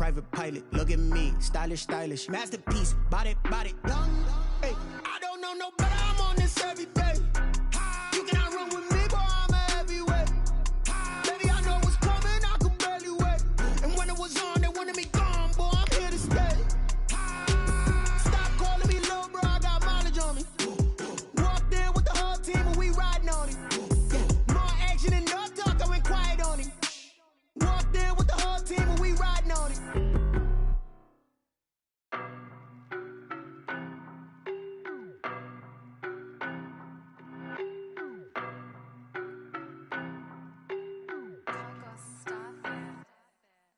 private pilot. Look at me, stylish, stylish, masterpiece, body, body, young. Hey, I don't know no better, I'm on this every day. You cannot run with me, boy, I'm a heavyweight. Baby, I know what's coming, I could barely wait. And when it was on, they wanted me gone, boy, I'm here to stay. Stop calling me little bro, I got mileage on me. Walked in with the whole team and we riding on it. Yeah, more action and no talk, I went quiet on it. Walked in with the whole team and we riding on it.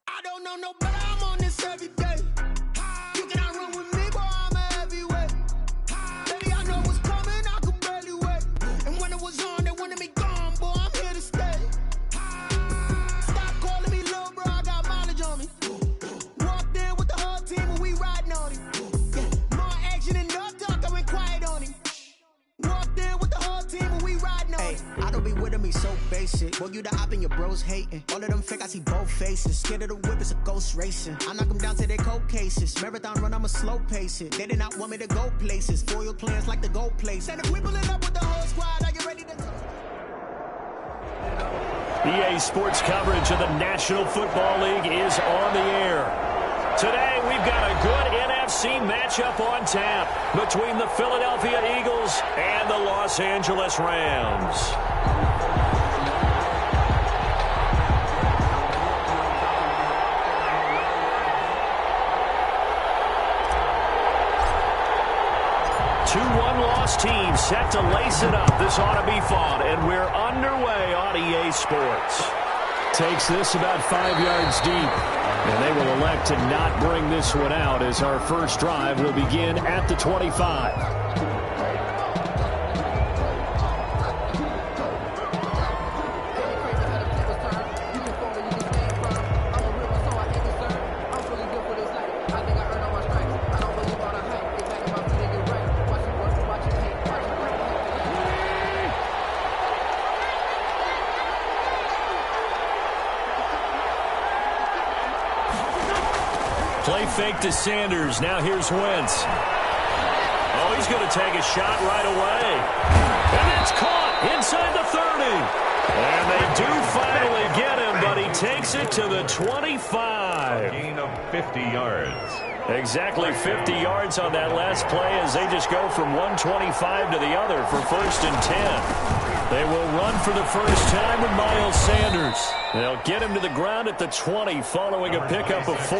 I don't know no better, I'm on this every day. You cannot run with me, boy, I'm a heavyweight. Baby, I know what's coming, I could barely wait. And when it was on, they wanted me gone, boy, I'm here to stay. Stop calling me little bro, I got mileage on me. Walked in with the whole team and we riding on it. Yeah, more action and no talk, I went quiet on it. Walked in with the whole team and we riding on it. I don't be with him, he's so basic. Boy, you the op and your bros hating. All of them fake, I see both faces. Scared of the whip, it's a ghost racing. I knock them down to their cold cases. Marathon run, I'ma slow pace it. They did not want me to go places. Foil plans like the gold place. And if we pulling up with the whole squad, are you ready to talk? EA Sports coverage of the National Football League is on the air. Today, we've got a good NFC matchup on tap between the Philadelphia Eagles and the Los Angeles Rams. Two-one-loss teams set to lace it up. This ought to be fun, and we're underway on EA Sports. Takes this about 5 yards deep, and they will elect to not bring this one out as our first drive will begin at the 25. Play fake to Sanders. Now here's Wentz. Oh, he's going to take a shot right away. And it's caught inside the 30. And they do finally get him, but he takes it to the 25. A gain of 50 yards. Exactly 50 yards on that last play as they just go from 125 to the other for 1st and 10. They will run for the first time with Miles Sanders. They'll get him to the ground at the 20 following a pickup of 4.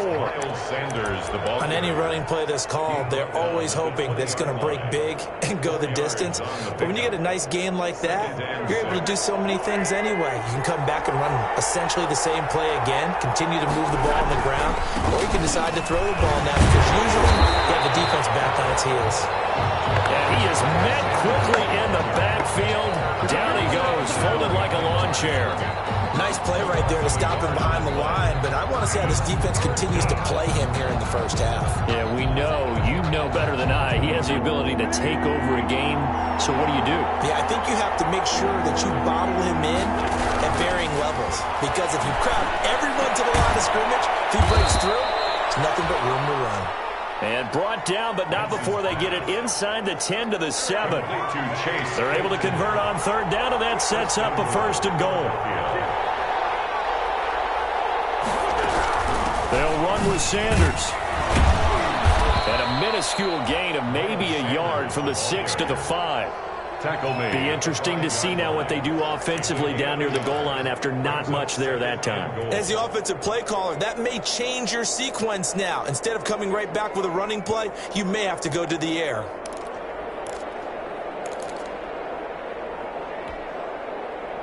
On any running play that's called, they're always hoping that it's going to break big and go the distance. But when you get a nice game like that, you're able to do so many things anyway. You can come back and run essentially the same play again, continue to move the ball on the ground, or you can decide to throw the ball now because usually you have the defense back on its heels. And he is met quickly in the backfield. Down he goes, folded like a lawn chair. Nice play right there to stop him behind the line, but I want to see how this defense continues to play him here in the first half. Yeah, we know, you know better than I, he has the ability to take over a game. So what do you do? Yeah, I think you have to make sure that you bottle him in at varying levels, because if you crowd everyone to the line of scrimmage, if he breaks through, there's nothing but room to run. And brought down, but not before they get it inside the 10 to the 7. They're able to convert on 3rd down, and that sets up a 1st and goal. They'll run with Sanders. And a minuscule gain of maybe a yard from the 6 to the 5. Tackle made. Be interesting to see now what they do offensively down near the goal line after not much there that time. As the offensive play caller, that may change your sequence now. Instead of coming right back with a running play, you may have to go to the air.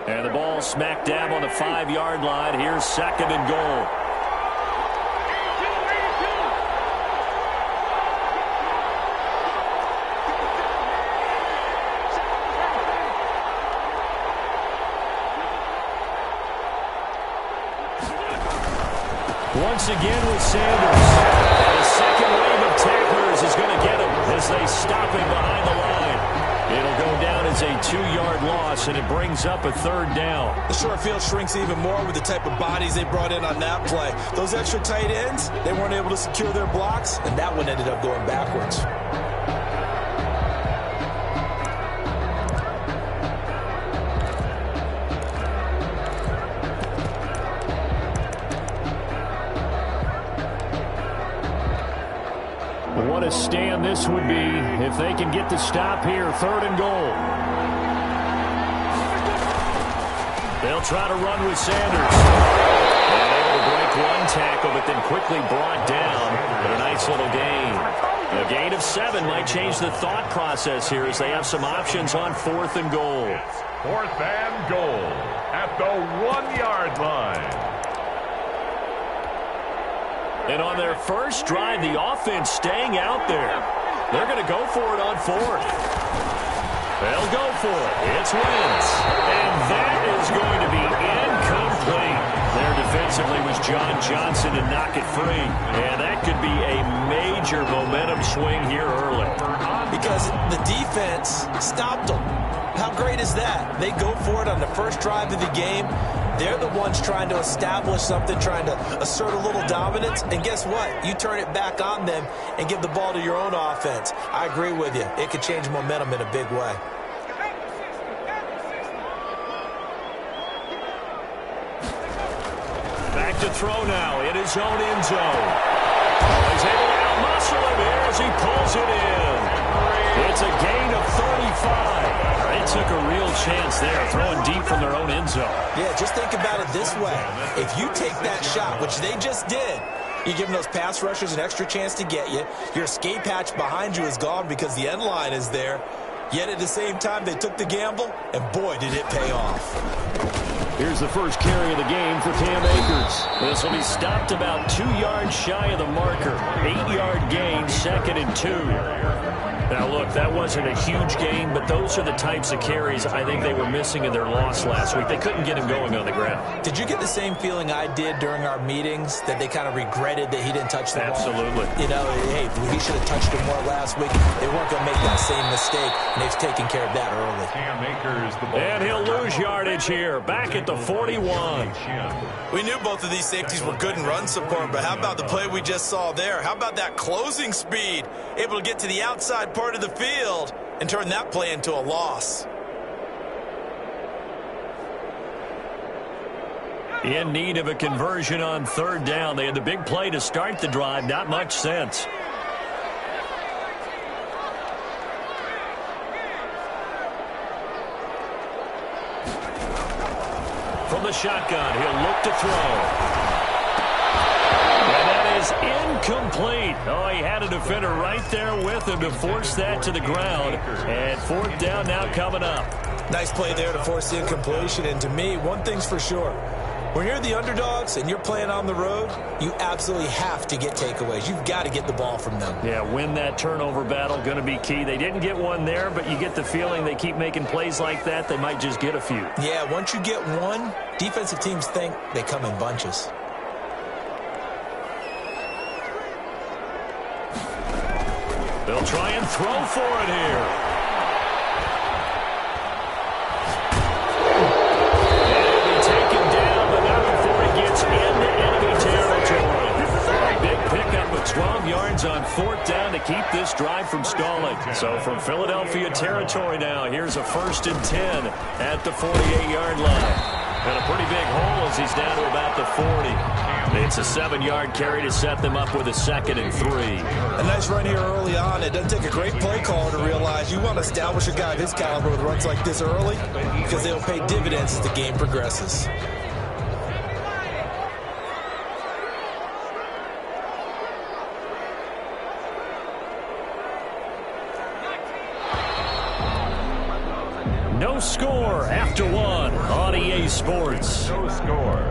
And the ball smack dab on the 5-yard line. Here's 2nd and goal. Once again with Sanders. And a second wave of tacklers is going to get him as they stop him behind the line. It'll go down as a 2-yard loss, and it brings up a 3rd down. The short field shrinks even more with the type of bodies they brought in on that play. Those extra tight ends, they weren't able to secure their blocks, and that one ended up going backwards. What a stand this would be if they can get the stop here. 3rd and goal. They'll try to run with Sanders. And able to break one tackle, but then quickly brought down. But a nice little gain. A gain of 7 might change the thought process here as they have some options on 4th and goal. 4th and goal at the 1-yard line. And on their first drive, the offense staying out there. They're going to go for it on 4th. They'll go for it. It's Wentz. And that is going to be incomplete. There defensively was John Johnson to knock it free. And that could be a major momentum swing here early. Because the defense stopped them. How great is that? They go for it on the first drive of the game. They're the ones trying to establish something, trying to assert a little dominance. And guess what? You turn it back on them and give the ball to your own offense. I agree with you. It could change momentum in a big way. Back to throw now in his own end zone. He's able to outmuscle him here as he pulls it in. It's a gain of 35. They took a real chance there, throwing deep from their own end zone. Yeah, just think about it this way. If you take that shot, which they just did, you're giving those pass rushers an extra chance to get you. Your escape hatch behind you is gone because the end line is there. Yet at the same time, they took the gamble, and boy, did it pay off. Here's the first carry of the game for Cam Akers. This will be stopped about 2 yards shy of the marker. 8-yard gain, 2nd and 2. Now, look, that wasn't a huge gain, but those are the types of carries I think they were missing in their loss last week. They couldn't get him going on the ground. Did you get the same feeling I did during our meetings, that they kind of regretted that he didn't touch the ball? Absolutely. You know, hey, he should have touched it more last week. They weren't going to make that same mistake, and they've taken care of that early. Cam Akers, the ball. And he'll lose yardage here, back at the 41. We knew both of these safeties were good in run support, but how about the play we just saw there? How about that closing speed? Able to get to the outside part of the field and turn that play into a loss. In need of a conversion on 3rd down. They had the big play to start the drive. Not much sense. From the shotgun, he'll look to throw. And that is incomplete. Oh, he had a defender right there with him to force that to the ground. And 4th down now coming up. Nice play there to force the incompletion. And to me, one thing's for sure. When you're the underdogs and you're playing on the road, you absolutely have to get takeaways. You've got to get the ball from them. Yeah, win that turnover battle, going to be key. They didn't get one there, but you get the feeling they keep making plays like that, they might just get a few. Yeah, once you get one, defensive teams think they come in bunches. They'll try and throw for it here. And it'll be taken down, but not before he gets into enemy territory. A big pickup of 12 yards on 4th down to keep this drive from stalling. So from Philadelphia territory now, here's a 1st and 10 at the 48-yard line. And a pretty big hole as he's down to about the 40. It's a 7-yard carry to set them up with a 2nd and 3. A nice run here early on. It doesn't take a great play caller to realize you want to establish a guy of his caliber with runs like this early because they'll pay dividends as the game progresses. No score after 1 on EA Sports. No score.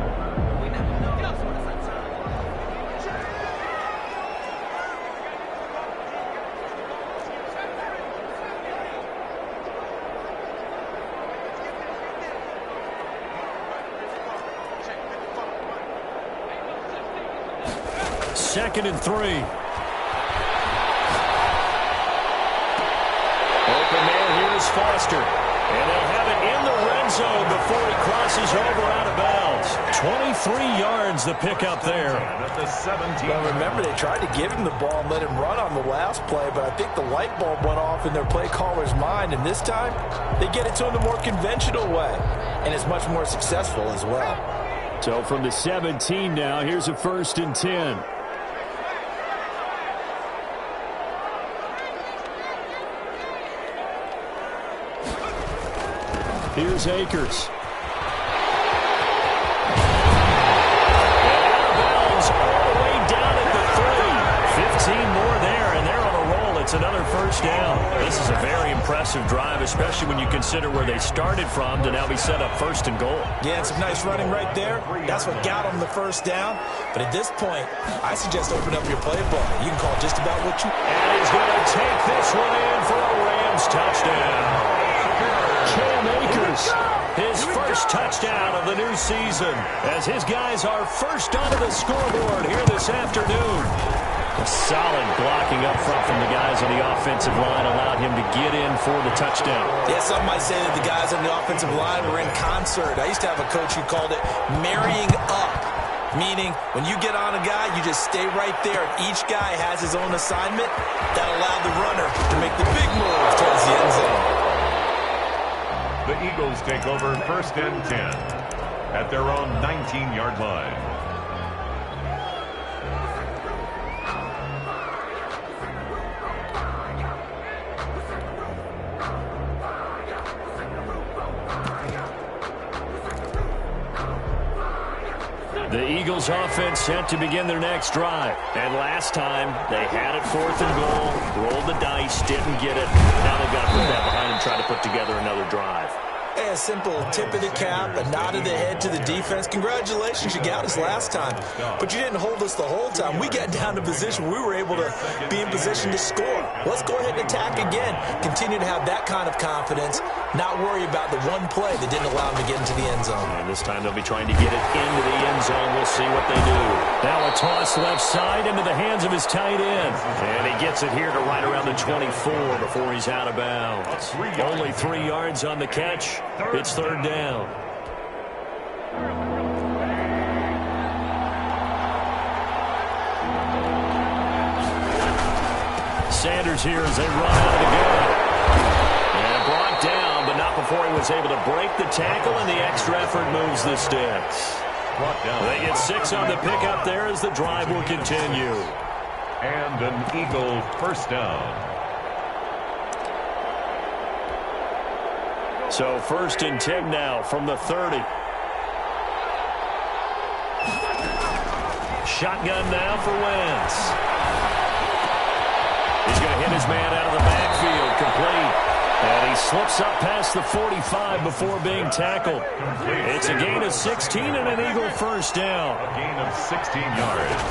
Second and 3. Open man here is Foster. And they'll have it in the red zone before he crosses over out of bounds. 23 yards the pickup there. Well, remember, they tried to give him the ball and let him run on the last play, but I think the light bulb went off in their play caller's mind, and this time they get it to him the more conventional way, and it's much more successful as well. So from the 17 now, here's a 1st and 10. Here's Akers. And out of bounds all the way down at the 3. 15 more there, and they're on a roll. It's another 1st down. This is a very impressive drive, especially when you consider where they started from to now be set up 1st and goal. Yeah, and some nice running right there. That's what got them the 1st down. But at this point, I suggest open up your playbook. You can call just about what you... And he's going to take this one in for a Rams touchdown. Cam Akers, his first touchdown of the new season, as his guys are first onto the scoreboard here this afternoon. A solid blocking up front from the guys on the offensive line allowed him to get in for the touchdown. Yeah, some might say that the guys on the offensive line were in concert. I used to have a coach who called it marrying up, meaning when you get on a guy, you just stay right there. Each guy has his own assignment. That allowed the runner to make the big move towards the end zone. The Eagles take over 1st and 10 at their own 19-yard line. The Eagles offense set to begin their next drive. And last time, they had it 4th and goal, rolled the dice, didn't get it. Now they've got to put that behind and try to put together another drive. A simple tip of the cap, a nod of the head to the defense. Congratulations, you got us last time. But you didn't hold us the whole time. We got down to position. We were able to be in position to score. Let's go ahead and attack again. Continue to have that kind of confidence. Not worry about the one play that didn't allow them to get into the end zone. And this time they'll be trying to get it into the end zone. We'll see what they do. Now a toss left side into the hands of his tight end. And he gets it here to right around the 24 before he's out of bounds. Only 3 yards on the catch. It's 3rd down. Sanders here as they run out of the gun. And brought down, but not before he was able to break the tackle, and the extra effort moves the sticks. They get 6 on the pickup there as the drive will continue. And an Eagle 1st down. So 1st and 10 now from the 30. Shotgun now for Wentz. He's going to hit his man out of the backfield, complete. And he slips up past the 45 before being tackled. It's a gain of 16 and an Eagle 1st down. A gain of 16 yards.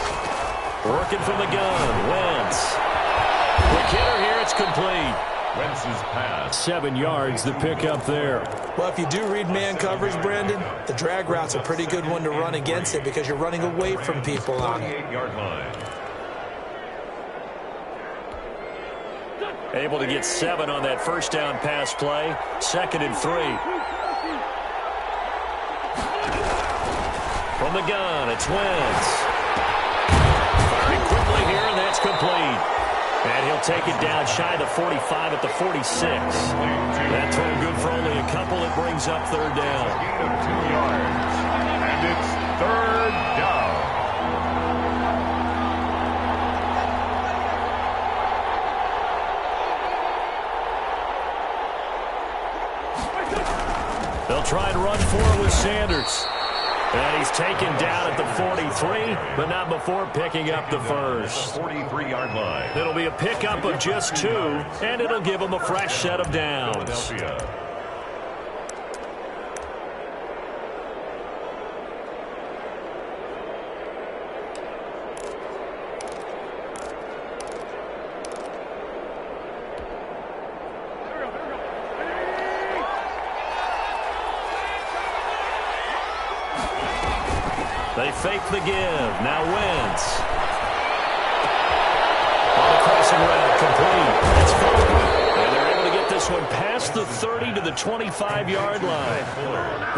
Working from the gun, Wentz. Quick hitter here, it's complete. Wentz's pass. 7 yards, the pickup there. Well, if you do read man coverage, Brandon, the drag route's a pretty good one to run against it because you're running away from people on it. 48-yard line. Able to get 7 on that 1st down pass play. 2nd and 3. From the gun, it's Wentz. Firing quickly here, and that's complete. And he'll take it down shy of the 45 at the 46. That throw good for only a couple. It brings up 3rd down. Gain of 2 yards. And it's 3rd down. They'll try and run for it with Sanders. And he's taken down at the 43, but not before picking up the 1st. 43-yard line. It'll be a pickup of just 2, and it'll give them a fresh set of downs. Philadelphia. They fake the give. Now Wentz. On the crossing route, complete. It's Fuller. And they're able to get this one past the 30 to the 25-yard line.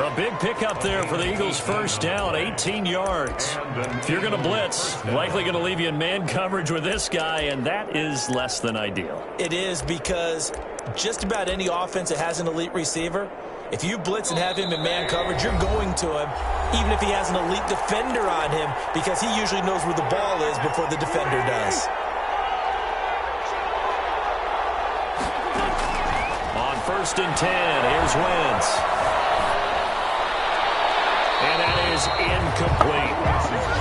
A big pickup there for the Eagles' first down, 18 yards. If you're going to blitz, likely going to leave you in man coverage with this guy, and that is less than ideal. It is, because just about any offense that has an elite receiver, if you blitz and have him in man coverage, you're going to him, even if he has an elite defender on him, because he usually knows where the ball is before the defender does. On 1st and 10, here's Wentz. And that is incomplete.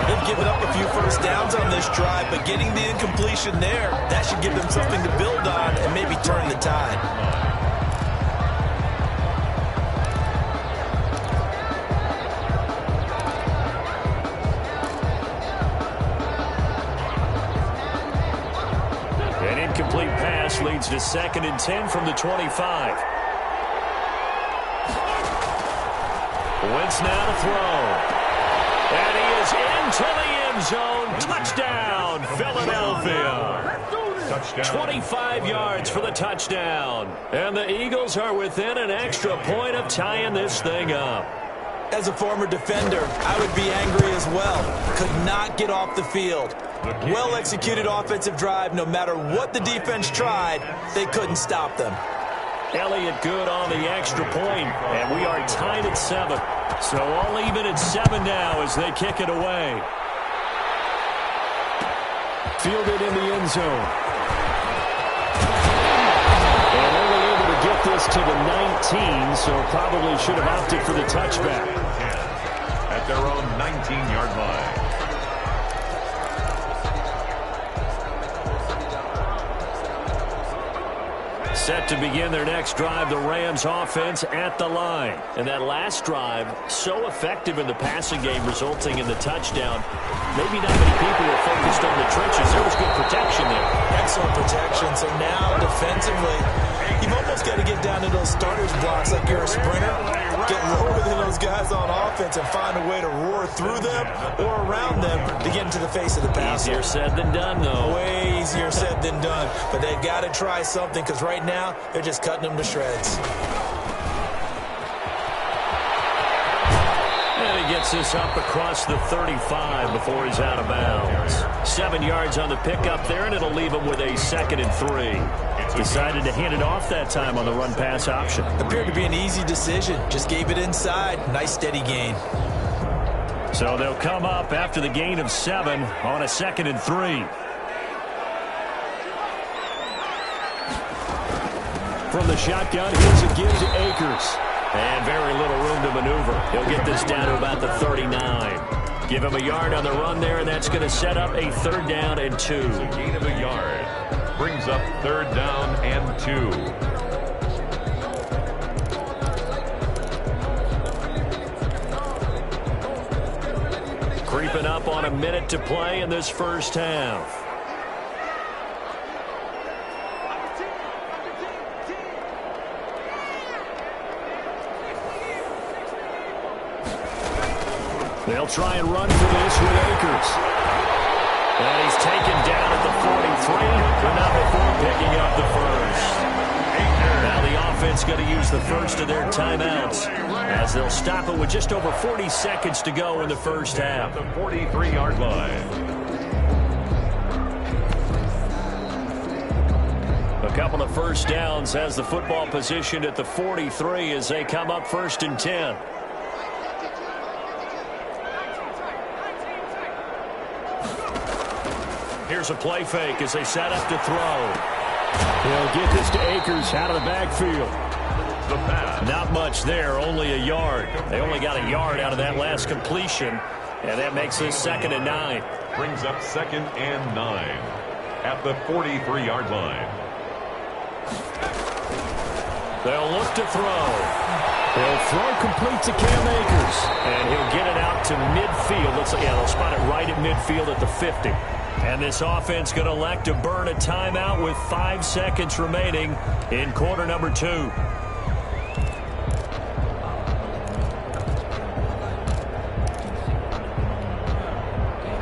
They've given up a few first downs on this drive, but getting the incompletion there, that should give them something to build on and maybe turn the tide. An incomplete pass leads to 2nd and 10 from the 25. Wentz now to throw. And he is into the end zone. Touchdown, Philadelphia. 25 yards for the touchdown. And the Eagles are within an extra point of tying this thing up. As a former defender, I would be angry as well. Could not get off the field. Well-executed offensive drive. No matter what the defense tried, they couldn't stop them. Elliott good on the extra point, and we are tied at 7. So all even at 7 now as they kick it away. Fielded in the end zone. And only able to get this to the 19, so probably should have opted for the touchback. At their own 19-yard line. Set to begin their next drive, the Rams offense at the line. And that last drive, so effective in the passing game, resulting in the touchdown. Maybe not many people were focused on the trenches. There was good protection there. Excellent protection. So now, defensively, you've almost got to get down to those starters blocks like you're a sprinter. Get lower than those guys on offense and find a way to roar through them or around them to get into the face of the passer. Easier said than done, though. Way easier said than done. But they've got to try something, because right now they're just cutting them to shreds. And he gets this up across the 35 before he's out of bounds. 7 yards on the pickup there, and it'll leave him with a 2nd and 3. Decided to hand it off that time on the run-pass option. Appeared to be an easy decision. Just gave it inside. Nice steady gain. So they'll come up after the gain of 7 on a 2nd and 3. From the shotgun, here's a give to Akers. And very little room to maneuver. He'll get this down to about the 39. Give him a yard on the run there, and that's going to set up a 3rd down and 2. Gain of a yard. Brings up 3rd down and 2. Creeping up on a minute to play in this first half. They'll try and run for this with Akers. And he's taken down at the 43, but not before picking up the first. Now the offense going to use the first of their timeouts as they'll stop it with just over 40 seconds to go in the first half. The 43-yard line. A couple of first downs has the football positioned at the 43 as they come up 1st and 10. Here's a play fake as they set up to throw. He'll get this to Akers out of the backfield. The pass. Not much there, only a yard. They only got a yard out of that last completion, and that makes this 2nd and 9. Brings up 2nd and 9 at the 43-yard line. They'll look to throw. They'll throw complete to Cam Akers, and he'll get it out to midfield. They'll spot it right at midfield at the 50. And this offense going to elect to burn a timeout with 5 seconds remaining in quarter number 2.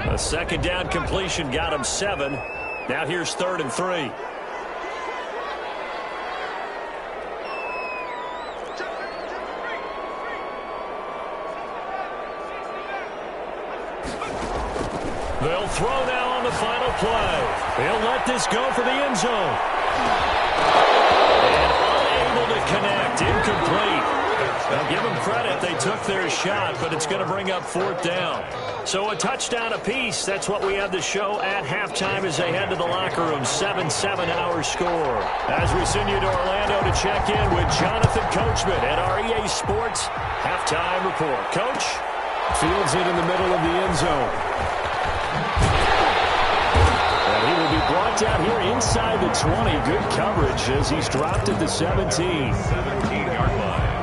A 2nd down completion got him 7. Now here's 3rd and 3. throw now on the final play. He'll let this go for the end zone. And unable to connect. Incomplete. Now give them credit. They took their shot, but it's going to bring up fourth down. So a touchdown apiece. That's what we have to show at halftime as they head to the locker room. 7-7 our score. As we send you to Orlando to check in with Jonathan Coachman at our EA Sports Halftime Report. Coach? Fields in the middle of the end zone. And he will be brought down here inside the 20. Good coverage as he's dropped at the 17. 17-yard line.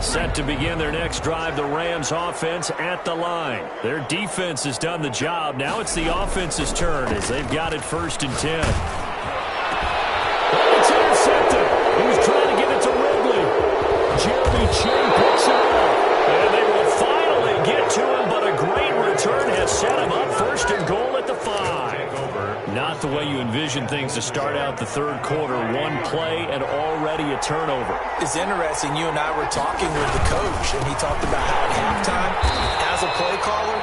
Set to begin their next drive, the Rams offense at the line. Their defense has done the job. Now it's the offense's turn as they've got it 1st and 10. It's intercepted. He was trying to get it to Ridley. Jeremy Chinn picks it up. And they will finally get to him, but a great return has set him up 1st and goal at the 5. Not the way you envision things to start out the third quarter. One play and already a turnover. It's interesting. You and I were talking with the coach, and he talked about how at halftime, as a play caller,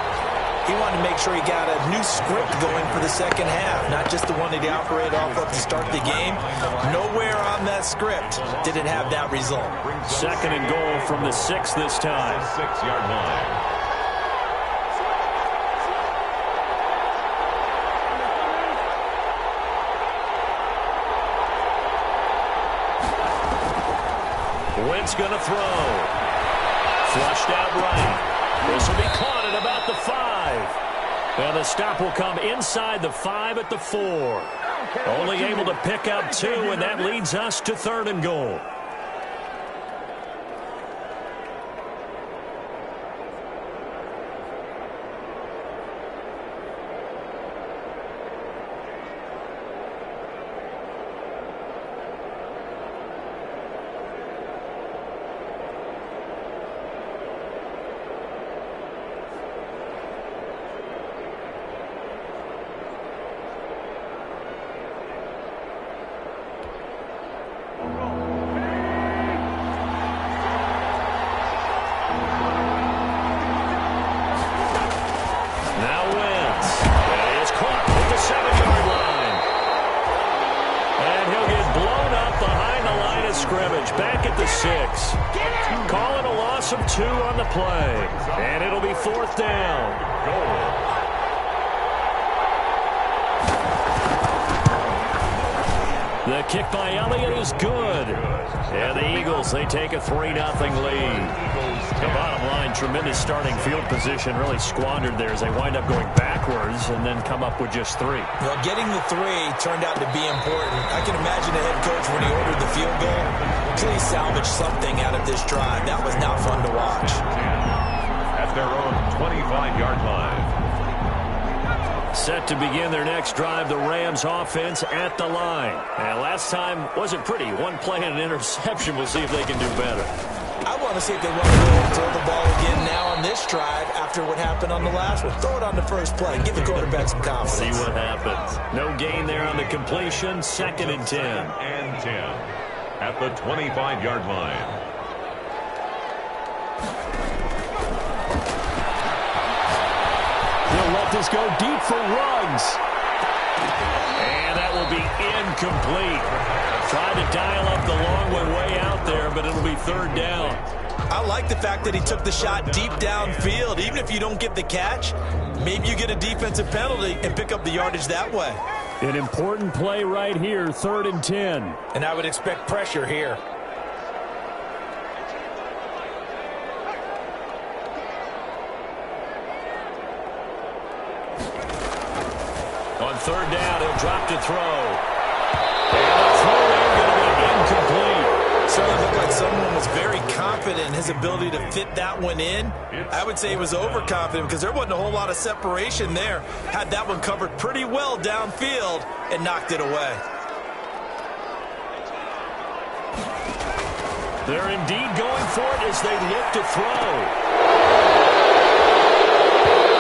he wanted to make sure he got a new script going for the second half, not just the one that he operated off of to start the game. Nowhere on that script did it have that result. 2nd and goal from the 6 this time. 6-yard line. Wentz going to throw. Flushed out right. This will be caught at about the 5. And the stop will come inside the 5 at the 4. Only able to pick up 2, and that leads us to 3rd and goal. Back at the 6. Calling a loss of 2 on the play. And it'll be 4th down. The kick by Elliott is good. And the Eagles, they take a 3-0 lead. The bottom line, tremendous starting field position, really squandered there as they wind up going backwards and then come up with just 3. Well, getting the 3 turned out to be important. I can imagine the head coach when he ordered the field goal. Please salvage something out of this drive. That was not fun to watch. At their own 25-yard line. Set to begin their next drive, the Rams offense at the line. And last time wasn't pretty. One play and an interception. We'll see if they can do better. I want to see if they want to go and throw the ball again now on this drive after what happened on the last one. Throw it on the first play. Give the quarterback some confidence. See what happens. No gain there on the completion. 2nd and 10. 2nd and 10 at the 25-yard line. He'll let this go deep for Ruggs. And that will be incomplete. Tried to dial up the long one way out there, but it'll be 3rd down. I like the fact that he took the shot deep downfield. Even if you don't get the catch, maybe you get a defensive penalty and pick up the yardage that way. An important play right here, 3rd and 10. And I would expect pressure here. On 3rd down, he'll drop to throw. And the throw there going to be incomplete. Certainly looked like someone was very confident in his ability to fit that one in. I would say he was overconfident because there wasn't a whole lot of separation there. Had that one covered pretty well downfield and knocked it away. They're indeed going for it as they look to throw.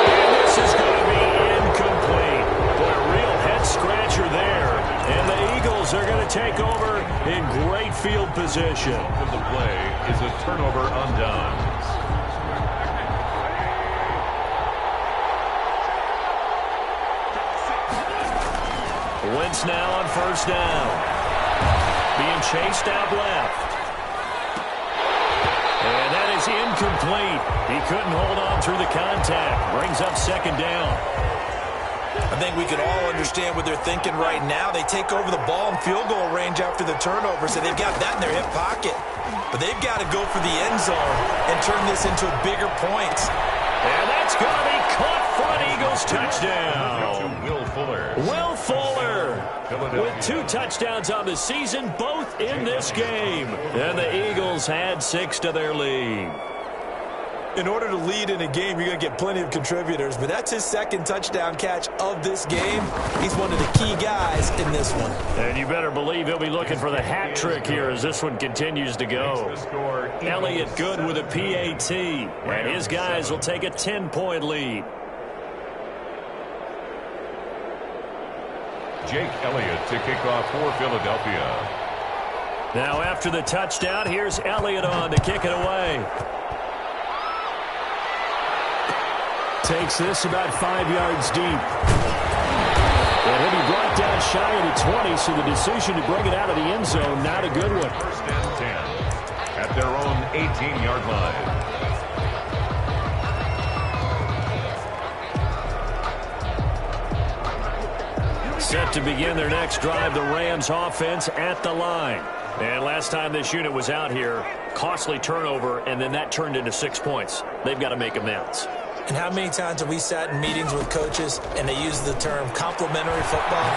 And this is going to be in great field position. The play is a turnover on downs. Wentz now on first down. Being chased out left. And that is incomplete. He couldn't hold on through the contact. Brings up second down. I think we can all understand what they're thinking right now. They take over the ball in field goal range after the turnover, so they've got that in their hip pocket. But they've got to go for the end zone and turn this into a bigger point. And that's going to be caught front. Eagles touchdown. Will Fuller. Will Fuller with 2 touchdowns on the season, both in this game. And the Eagles had 6 to their lead. In order to lead in a game, you're going to get plenty of contributors, but that's his second touchdown catch of this game. He's one of the key guys in this one. And you better believe he'll be looking for the hat trick here as this one continues to go. Elliott good with a PAT, and his guys will take a 10-point lead. Jake Elliott to kick off for Philadelphia. Now after the touchdown, here's Elliott on to kick it away. Takes this about 5 yards deep. And he'll be brought down shy of the 20, so the decision to bring it out of the end zone, not a good one. First and 10 at their own 18-yard line. Set to begin their next drive, the Rams offense at the line. And last time this unit was out here, costly turnover, and then that turned into 6 points. They've got to make amends. And how many times have we sat in meetings with coaches and they use the term complementary football?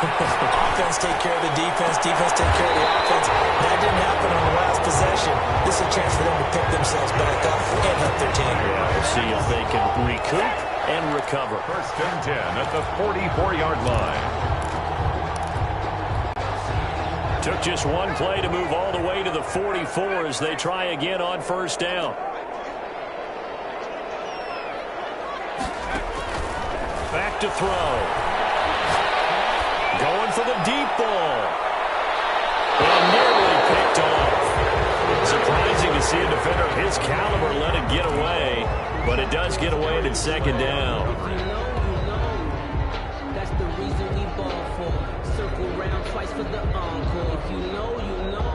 Offense take care of the defense, defense take care of the offense. That didn't happen on the last possession. This is a chance for them to pick themselves back up and help their team. Yeah, we'll see if they can recoup and recover. First and 10 at the 44-yard line. Took just one play to move all the way to the 44 as they try again on first down. Back to throw. Going for the deep ball. And nearly picked off. Surprising to see a defender of his caliber let it get away, but it does get away at second down. That's the reason we ball for. Circle round twice for the encore. If you know, you know.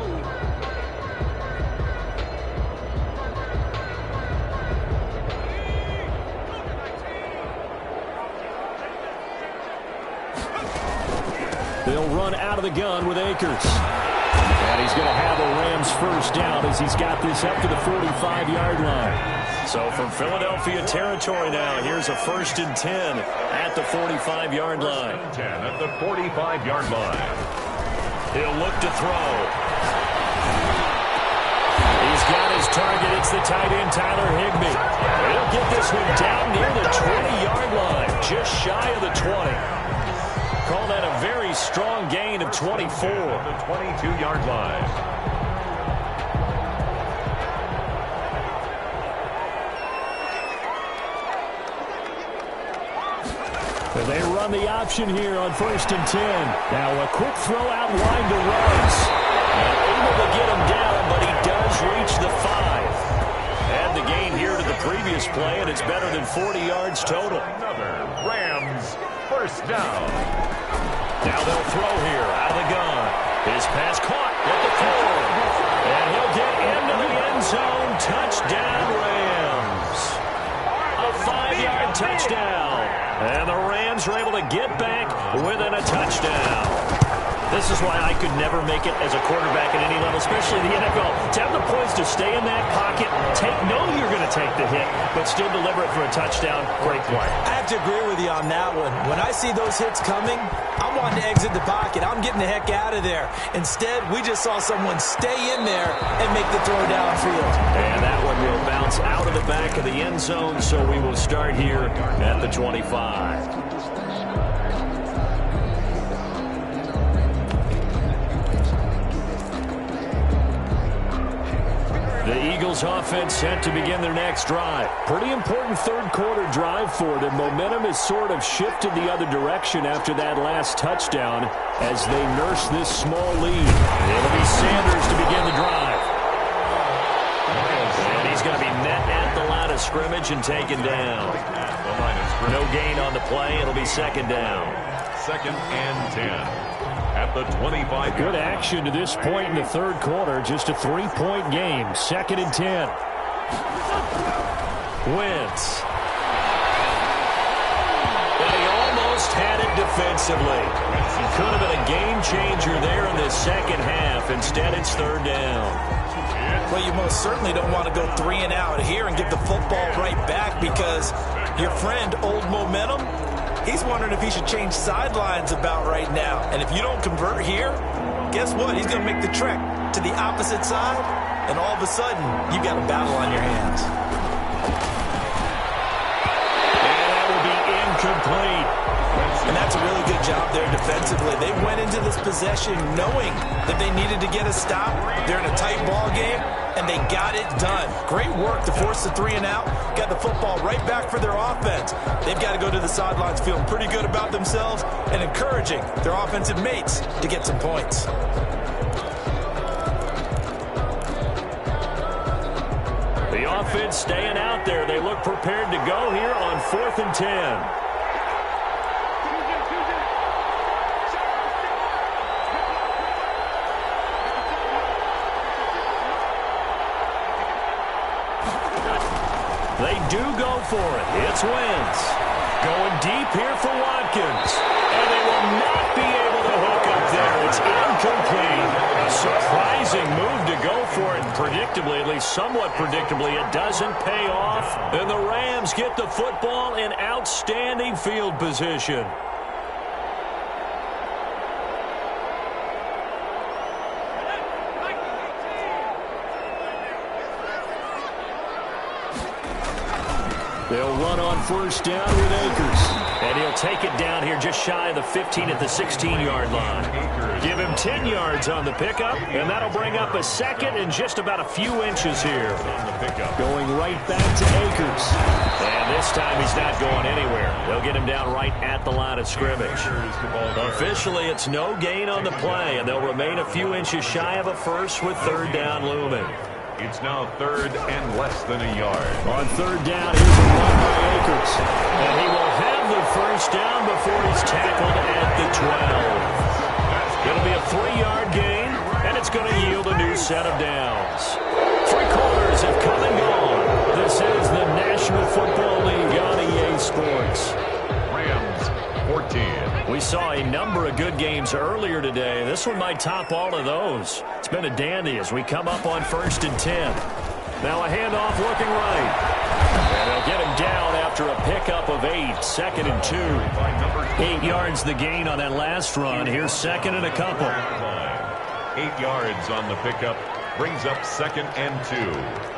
They'll run out of the gun with Akers. And he's going to have the Rams first down as he's got this up to the 45-yard line. So from Philadelphia territory now, here's a first and 10 at the 45-yard line. 10 at the 45-yard line. He'll look to throw. He's got his target. It's the tight end, Tyler Higbee. He'll get this one down near the 20-yard line, just shy of the 20. Call that a very strong gain of 24. The 22-yard line. And they run the option here on first and 10. Now a quick throw out wide to Ruggs. Not able to get him down, but he does reach the 5. Add the gain here to the previous play, and it's better than 40 yards total. Another Rams first down. Now they'll throw here out of the gun. His pass caught at the 4. And he'll get into the end zone. Touchdown, Rams. A 5-yard touchdown. And the Rams are able to get back within a touchdown. This is why I could never make it as a quarterback at any level, especially the NFL. To have the points to stay in that pocket, know you're going to take the hit, but still deliver it for a touchdown. Great play. I have to agree with you on that one. When I see those hits coming, I'm wanting to exit the pocket. I'm getting the heck out of there. Instead, we just saw someone stay in there and make the throw downfield. And that one will bounce out of the back of the end zone, so we will start here at the 25. The Eagles Eagles offense set to begin their next drive. Pretty important third quarter drive for them. Momentum has sort of shifted the other direction after that last touchdown as they nurse this small lead. It'll be Sanders to begin the drive. And he's going to be met at the line of scrimmage and taken down. No gain on the play. It'll be second down. 2nd and 10 at the 25. Good action to this point in the third quarter. Just a 3-point game. 2nd and 10. Wentz. And he almost had it defensively. He could have been a game changer there in the second half. Instead, it's third down. Well, you most certainly don't want to go 3 and out here and give the football right back because your friend, Old Momentum, he's wondering if he should change sidelines about right now. And if you don't convert here, guess what? He's going to make the trek to the opposite side, and all of a sudden, you've got a battle on your hands. And that will be incomplete. And that's a really good job there defensively. They went into this possession knowing that they needed to get a stop. They're in a tight ball game, and they got it done. Great work to force the 3 and out. Got the football right back for their offense. They've got to go to the sidelines feeling pretty good about themselves and encouraging their offensive mates to get some points. The offense staying out there. They look prepared to go here on 4th and 10. They do go for it. It's Wentz. Going deep here for Watkins. And they will not be able to hook up there. It's incomplete. A surprising move to go for it. And predictably, at least somewhat predictably, it doesn't pay off. And the Rams get the football in outstanding field position. They'll run on 1st down with Akers. And he'll take it down here just shy of the 15 at the 16-yard line. Give him 10 yards on the pickup, and that'll bring up a 2nd and just about a few inches here. Going right back to Akers. And this time he's not going anywhere. They'll get him down right at the line of scrimmage. Officially, it's no gain on the play, and they'll remain a few inches shy of a first with 3rd down looming. It's now 3rd and less than a yard. On 3rd down, here's a run by Akers. And he will have the first down before he's tackled at the 12. It'll be a 3-yard gain, and it's going to yield a new set of downs. 3 quarters have come and gone. This is the National Football League on EA Sports. Rams 14. We saw a number of good games earlier today. This one might top all of those. It's been a dandy as we come up on 1st and 10. Now a handoff looking right. And they'll get him down after a pickup of 8. 2nd and 2. 8 yards the gain on that last run. Here's 2nd and a couple. 8 yards on the pickup. Brings up 2nd and 2.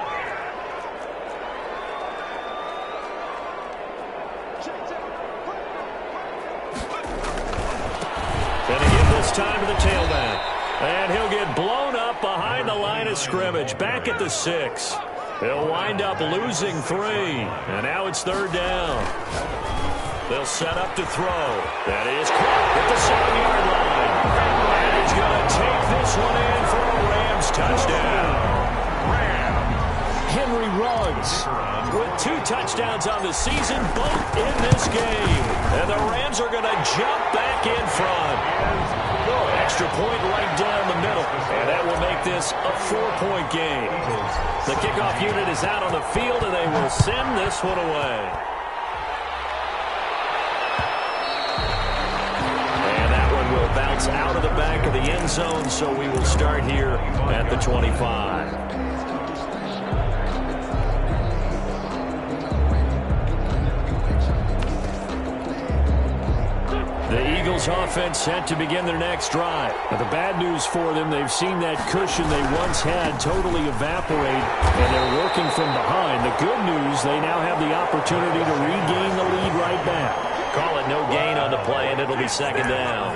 Time to the tailback. And he'll get blown up behind the line of scrimmage. Back at the 6. He'll wind up losing 3. And now it's 3rd down. They'll set up to throw. That is caught at the 7-yard line. And he's going to take this one in for a Rams touchdown. Henry Ruggs with 2 touchdowns on the season, both in this game. And the Rams are going to jump back in front. Extra point right down the middle. And that will make this a 4-point game. The kickoff unit is out on the field, and they will send this one away. And that one will bounce out of the back of the end zone, so we will start here at the 25. The Eagles offense set to begin their next drive. But the bad news for them, they've seen that cushion they once had totally evaporate, and they're working from behind. The good news, they now have the opportunity to regain the lead right back. Call it no gain on the play, and it'll be 2nd down.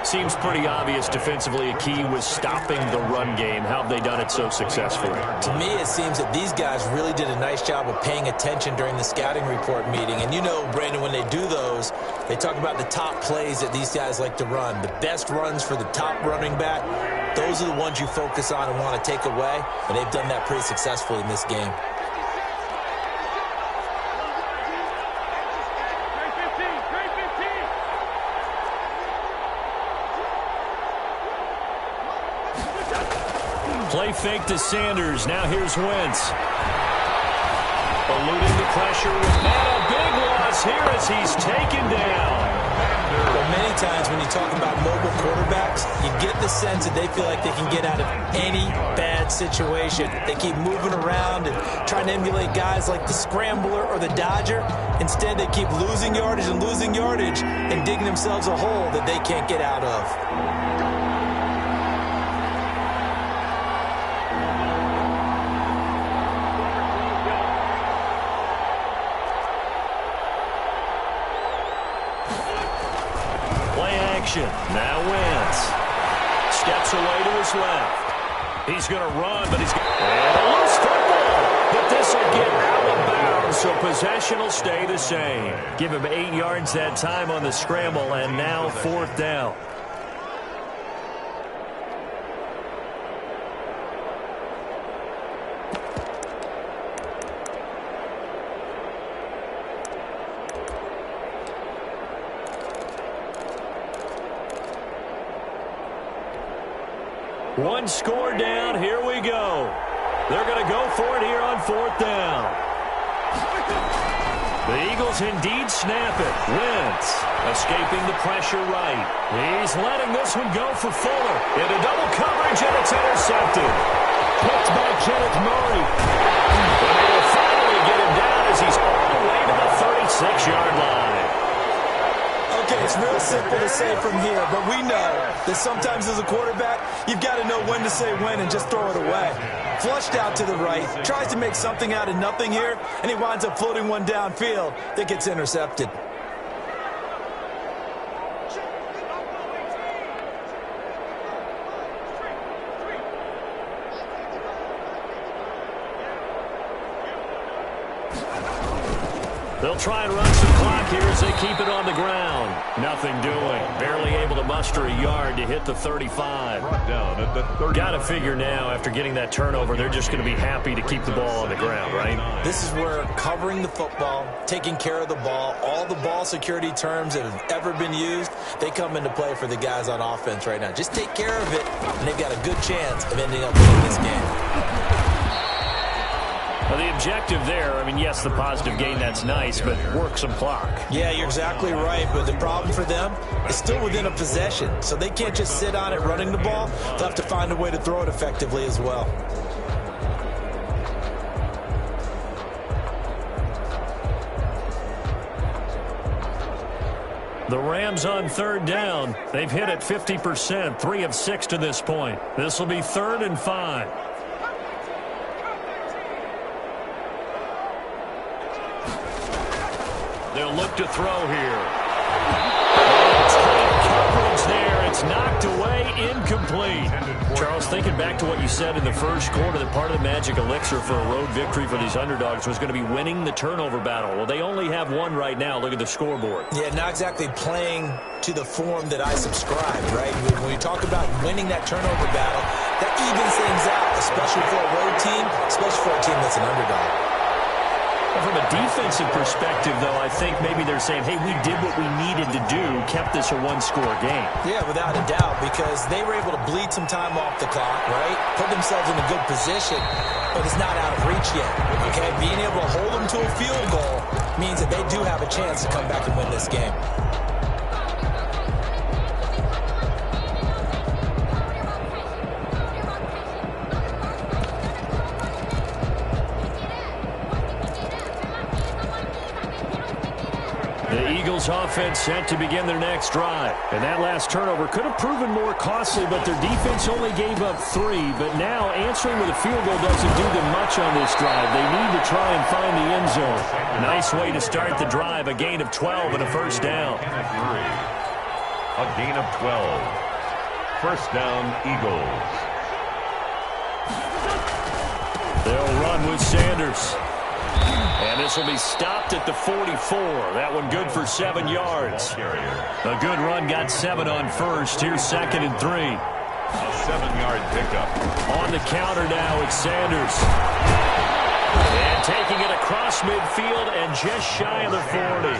Seems pretty obvious defensively a key was stopping the run game. How have they done it so successfully? To me, it seems that these guys really did a nice job of paying attention during the scouting report meeting. And you know, Brandon, when they do those, they talk about the top plays that these guys like to run. The best runs for the top running back, those are the ones you focus on and want to take away. And they've done that pretty successfully in this game. Play fake to Sanders. Now here's Wentz. Eluding the pressure with a big loss here as he's taken down. Well, many times when you talk about mobile quarterbacks, you get the sense that they feel like they can get out of any bad situation. They keep moving around and trying to emulate guys like the Scrambler or the Dodger. Instead, they keep losing yardage and digging themselves a hole that they can't get out of. Now Wentz steps away to his left. He's going to run, but he's going to... And a loose football, but this will get out of bounds, so possession will stay the same. Give him 8 yards that time on the scramble, and now 4th down. One score down. Here we go. They're going to go for it here on 4th down. The Eagles indeed snap it. Wentz escaping the pressure right. He's letting this one go for Fuller. Into double coverage, and it's intercepted. Picked by Kenneth Murray. And they will finally get him down as he's all the way to the 36-yard line. Okay, it's real simple to say from here, but we know that sometimes as a quarterback, you've got to know when to say when and just throw it away. Flushed out to the right, tries to make something out of nothing here, and he winds up floating one downfield that gets intercepted. They'll try and run some clock here as they keep it on the ground. Nothing doing. Barely able to muster a yard to hit the 35. Brought down at the 30. Got to figure now, after getting that turnover, they're just going to be happy to keep the ball on the ground, right? This is where covering the football, taking care of the ball, all the ball security terms that have ever been used, they come into play for the guys on offense right now. Just take care of it, and they've got a good chance of ending up winning this game. Well, the objective there, I mean, yes, the positive gain, that's nice, but work some clock. Yeah, you're exactly right, but the problem for them is still within a possession, so they can't just sit on it running the ball. They'll have to find a way to throw it effectively as well. The Rams on 3rd down. They've hit it 50%, 3 of 6 to this point. This will be 3rd and 5. They'll look to throw here. Tight coverage there. It's knocked away, incomplete. Charles, thinking back to what you said in the first quarter, that part of the magic elixir for a road victory for these underdogs was going to be winning the turnover battle. Well, they only have one right now. Look at the scoreboard. Yeah, not exactly playing to the form that I subscribe, right? When you talk about winning that turnover battle, that evens things out, especially for a road team, especially for a team that's an underdog. Well, from a defensive perspective, though, I think maybe they're saying, hey, we did what we needed to do, kept this a one-score game. Yeah, without a doubt, because they were able to bleed some time off the clock, right? Put themselves in a good position, but it's not out of reach yet, okay? Being able to hold them to a field goal means that they do have a chance to come back and win this game. Offense set to begin their next drive. And that last turnover could have proven more costly, but their defense only gave up 3. But now answering with a field goal doesn't do them much on this drive. They need to try and find the end zone. Nice way to start the drive, a gain of 12 and a 1st down. A gain of 12. First down, Eagles. They'll run with Sanders. And this will be stopped at the 44. That one good for 7 yards. A good run got 7 on first. Here's 2nd and 3. A 7-yard pickup. On the counter now, it's Sanders. And taking it across midfield and just shy of the 40.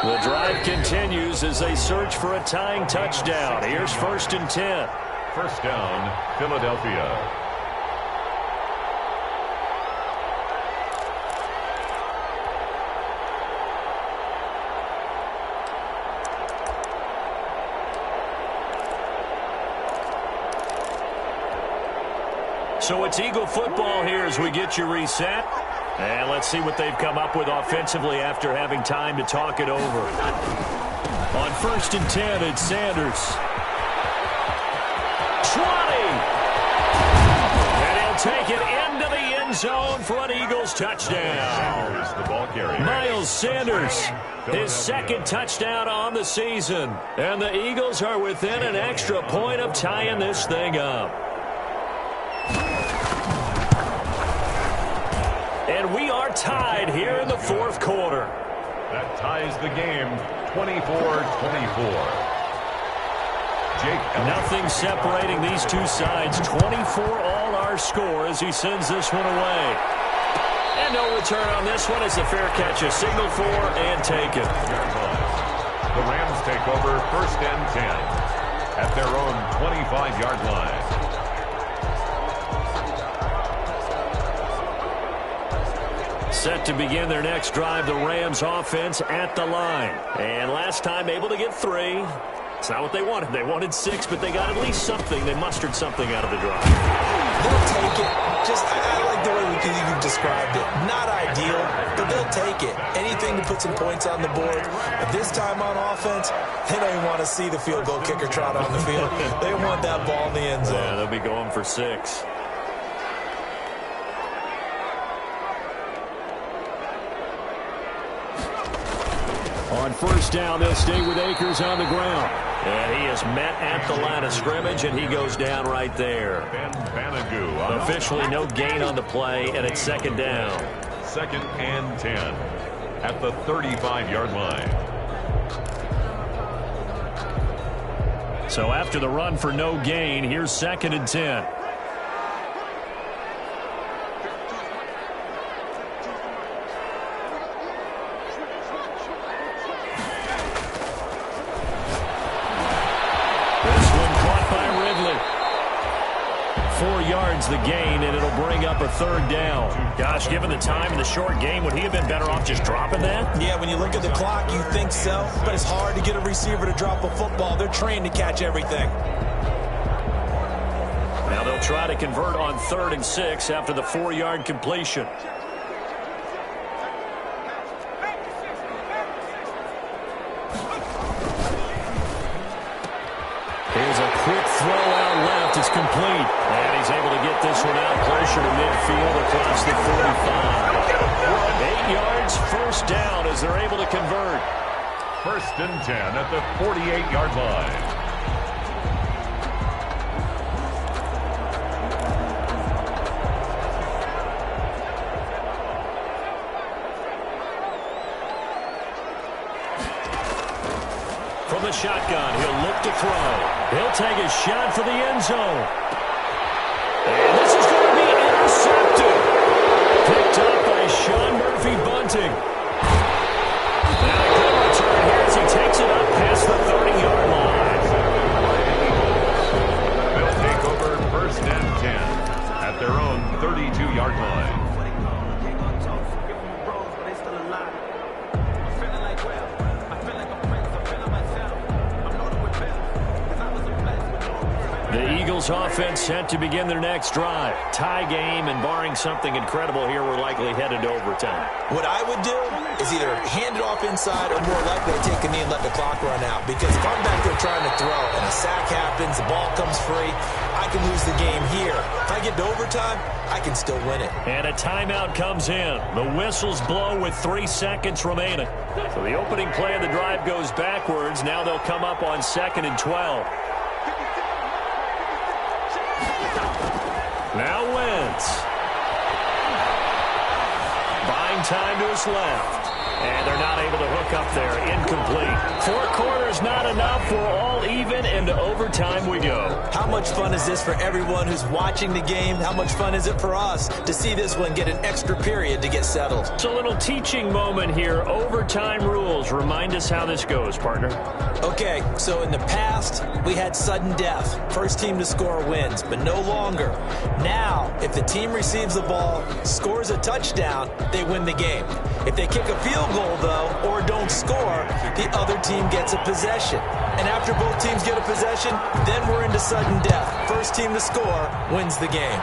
The drive continues as they search for a tying touchdown. Here's 1st and 10. First down, Philadelphia. So it's Eagle football here as we get you reset. And let's see what they've come up with offensively after having time to talk it over. On 1st and 10, it's Sanders. 20! And he'll take it into the end zone for an Eagles touchdown. The ball carrier. Miles Sanders, his 2nd touchdown on the season. And the Eagles are within an extra point of tying this thing up. And we are tied here in the 4th quarter. That ties the game, 24-24. Nothing separating these two sides. 24 all our score as he sends this one away. And no return on this one as the fair catch is signaled for and taken. The Rams take over 1st and 10 at their own 25-yard line. Set to begin their next drive, the Rams offense at the line. And last time able to get 3. It's not what they wanted. They wanted 6, but they got at least something. They mustered something out of the drive. They'll take it. I like the way you described it. Not ideal, but they'll take it. Anything to put some points on the board. But this time on offense, they don't even want to see the field goal kicker trot on the field. They want that ball in the end zone. Yeah, they'll be going for 6. On 1st down, they'll stay with Akers on the ground. And he is met at the line of scrimmage, and he goes down right there. Ben Banogu. Officially no gain on the play, and it's 2nd down. 2nd and 10 at the 35-yard line. So after the run for no gain, here's 2nd and 10. The gain, and it'll bring up a 3rd down. Gosh, given the time in the short game, would he have been better off just dropping that? Yeah, when you look at the clock, you think so, but it's hard to get a receiver to drop a football. They're trained to catch everything. Now they'll try to convert on 3rd and 6 after the 4-yard completion. Here's a quick throw out left. It's complete. And he's able to get this one out closer to midfield across the 45. 8 yards, 1st down as they're able to convert. 1st and 10 at the 48-yard line. From the shotgun, he'll look to throw. He'll take a shot for the end zone. And this is going to be intercepted. Picked up by Sean Murphy-Bunting. Now a good return here as he takes it up past the 30-yard line. They'll take over 1st and 10 at their own 32-yard line. The Eagles offense set to begin their next drive. Tie game, and barring something incredible here, we're likely headed to overtime. What I would do is either hand it off inside or more likely take a knee and let the clock run out. Because if I'm back there trying to throw, and a sack happens, the ball comes free. I can lose the game here. If I get to overtime, I can still win it. And a timeout comes in. The whistles blow with 3 seconds remaining. So the opening play of the drive goes backwards. Now they'll come up on 2nd and 12. Now Wentz. Buying time to his left. And they're not able to hook up there. Incomplete. 4 quarters not enough. We're all even. Into overtime we go. How much fun is this for everyone who's watching the game? How much fun is it for us to see this one get an extra period to get settled? It's a little teaching moment here. Overtime rules. Remind us how this goes, partner. Okay, so in the past, we had sudden death. First team to score wins, but no longer. Now, if the team receives the ball, scores a touchdown, they win the game. If they kick a field goal, though, or don't score, the other team gets a possession. And after both teams get a possession, then we're into sudden death. First team to score wins the game.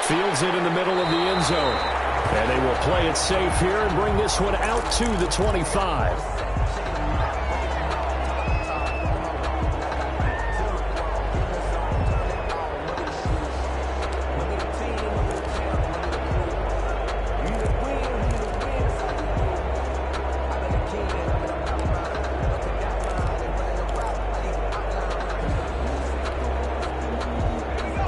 Fields it in the middle of the end zone. And they will play it safe here and bring this one out to the 25.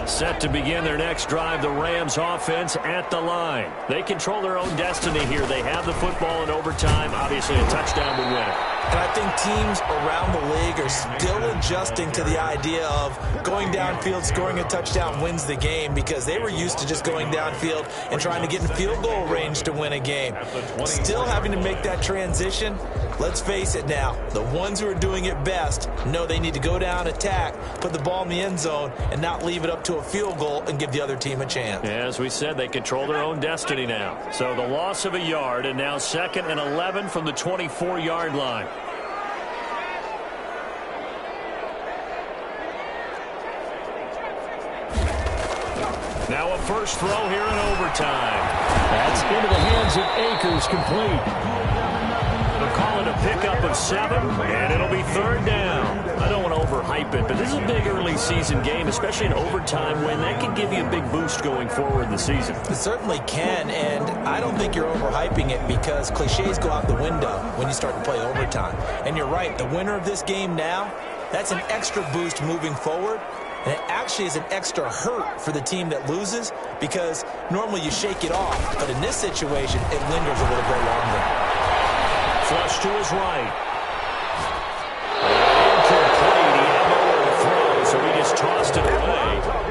Set to begin their next drive, the Rams offense at the line. They control their own destiny here. They have the football in overtime. Obviously, a touchdown would win it. And I think teams around the league are still adjusting to the idea of going downfield, scoring a touchdown wins the game, because they were used to just going downfield and trying to get in field goal range to win a game. Still having to make that transition. Let's face it now, the ones who are doing it best know they need to go down, attack, put the ball in the end zone, and not leave it up to a field goal and give the other team a chance. Yeah, as we said, they control their own destiny now. So the loss of a yard, and now 2nd and 11 from the 24-yard line. Now a first throw here in overtime. That's into the hands of Akers, complete. They'll call it a pickup of 7, and it'll be 3rd down. I don't want to overhype it, but this is a big early season game, especially an overtime win. That can give you a big boost going forward in the season. It certainly can, and I don't think you're overhyping it, because cliches go out the window when you start to play overtime. And you're right, the winner of this game now, that's an extra boost moving forward. And it actually is an extra hurt for the team that loses, because normally you shake it off. But in this situation, it lingers a little bit longer. Flush to his right. Incomplete. He had nowhere to throw, so he just tossed it away.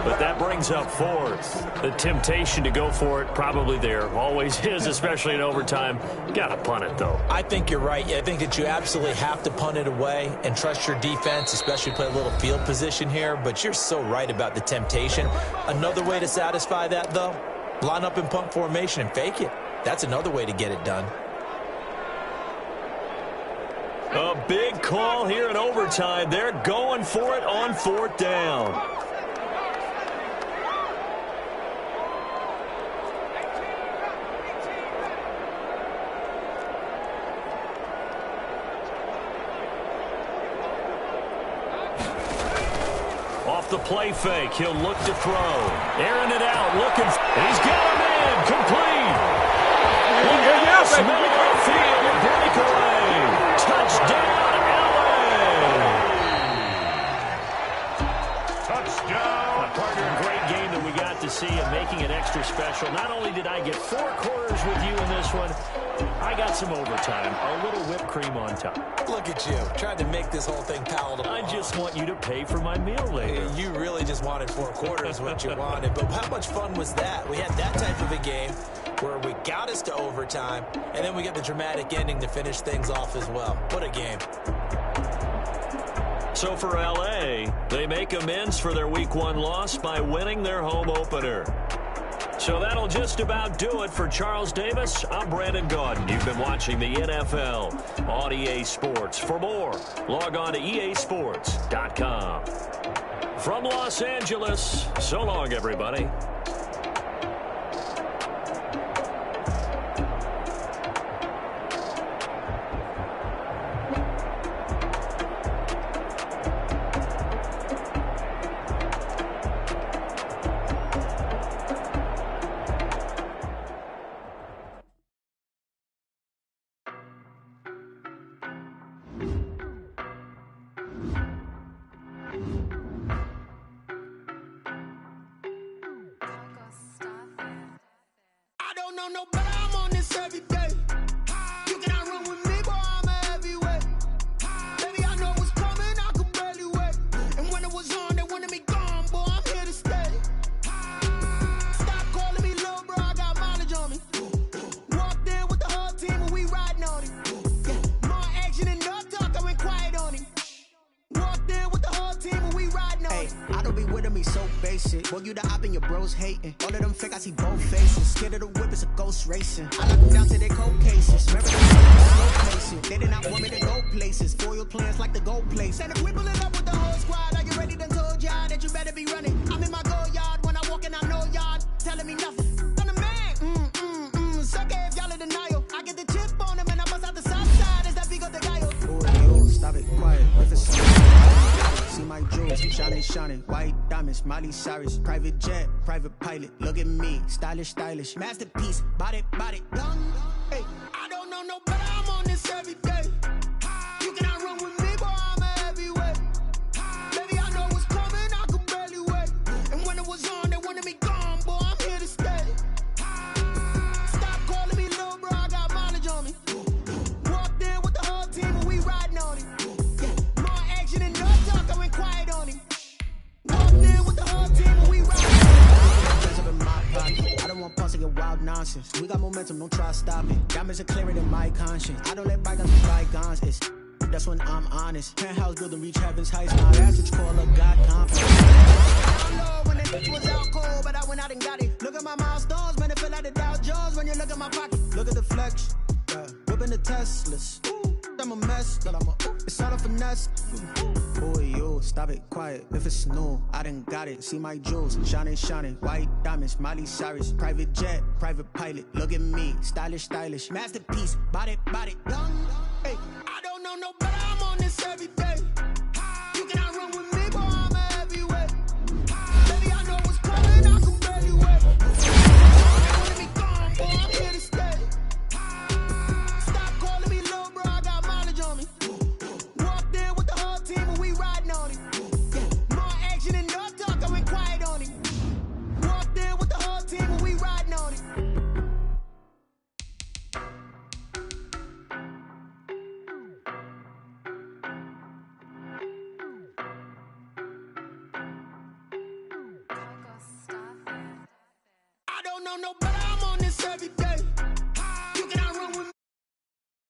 But that brings up 4th. The temptation to go for it probably there. Always is, especially in overtime. Got to punt it, though. I think you're right. I think that you absolutely have to punt it away and trust your defense, especially play a little field position here. But you're so right about the temptation. Another way to satisfy that, though, line up in punt formation and fake it. That's another way to get it done. A big call here in overtime. They're going for it on 4th down. Off the play fake, he'll look to throw. Airing it out, looking. He's got him in, complete. Middle of the field, breakaway. Touchdown, LA! Touchdown, Partner, great game that we got to see and making it extra special. Not only did I get 4 quarters with you in this one, I got some overtime, a little whipped cream on top. Look at you, trying to make this whole thing palatable. I just want you to pay for my meal later. You really just wanted 4 quarters, what you wanted. But how much fun was that? We had that type of a game where we got us to overtime, and then we get the dramatic ending to finish things off as well. What a game. So for LA, they make amends for their Week 1 loss by winning their home opener. So that'll just about do it for Charles Davis. I'm Brandon Gaudin. You've been watching the NFL on EA Sports. For more, log on to easports.com. From Los Angeles, so long, everybody. with them, he so basic. Boy, you the op and your bros hating. All of them fake, I see both faces. Scared of the whip, it's a ghost racing. I knock them down to their cold cases. Remember them slow places. They did not want me to go places. Foil plans like the gold place. And if we pulling up with the whole squad, are you ready? Done told y'all that you better be running. I'm in my go yard when I walk in, I know y'all telling me nothing. I'm the man. Suck it if y'all in denial. I get the chip on them and I bust out the south side. Is that Vigo de Gallo? Oh, yo, stop it, quiet. If it's see my jewels, shining, white diamonds, Miley Cyrus, private jet, private pilot. Look at me, stylish, masterpiece, body, young. Hey, I don't know no better. I'm on this every day. You cannot run with me, boy. I'm a heavyweight. Baby, I know what's coming. I could barely wait. And when it was on, they wanted me gone, boy. I'm here to stay. Stop calling me little bro. I got mileage on me. Walked in with the whole team and we riding on it. More action and no talk. I went quiet on him. Walked in with the whole team and we riding on it. I don't want pulse to get wild nonsense. We got momentum, don't try to stop it. Diamonds are clearer than my conscience. I don't let bygones be bygones. That's when I'm honest. Penthouse building, reach heaven's heights. Now that's what you call a God confidence. I know when that was out cold, but I went out and got it. Look at my milestones, man, it feel like the Dow Jones when you look at my pocket. Look at the flex, whipping the Teslas. I'm a mess, but it's all a finesse. Boy, yo, stop it, quiet. If it's new, I done got it. See my jewels, shining, white diamonds, Miley Cyrus, private jet, private pilot. Look at me, stylish, masterpiece, body, young. Hey, I don't know no better. I'm on this every day. You cannot run with me, boy. I'm a heavyweight. Baby, I know what's coming. I can barely wait. Wanna be gone, boy. I'm here to stay. Stop calling me little bro. I got mileage on me. Walked in with the whole team and we riding on it. More action and no talk. I went quiet on it. Walked in with the whole team and we riding on it. I don't know no better.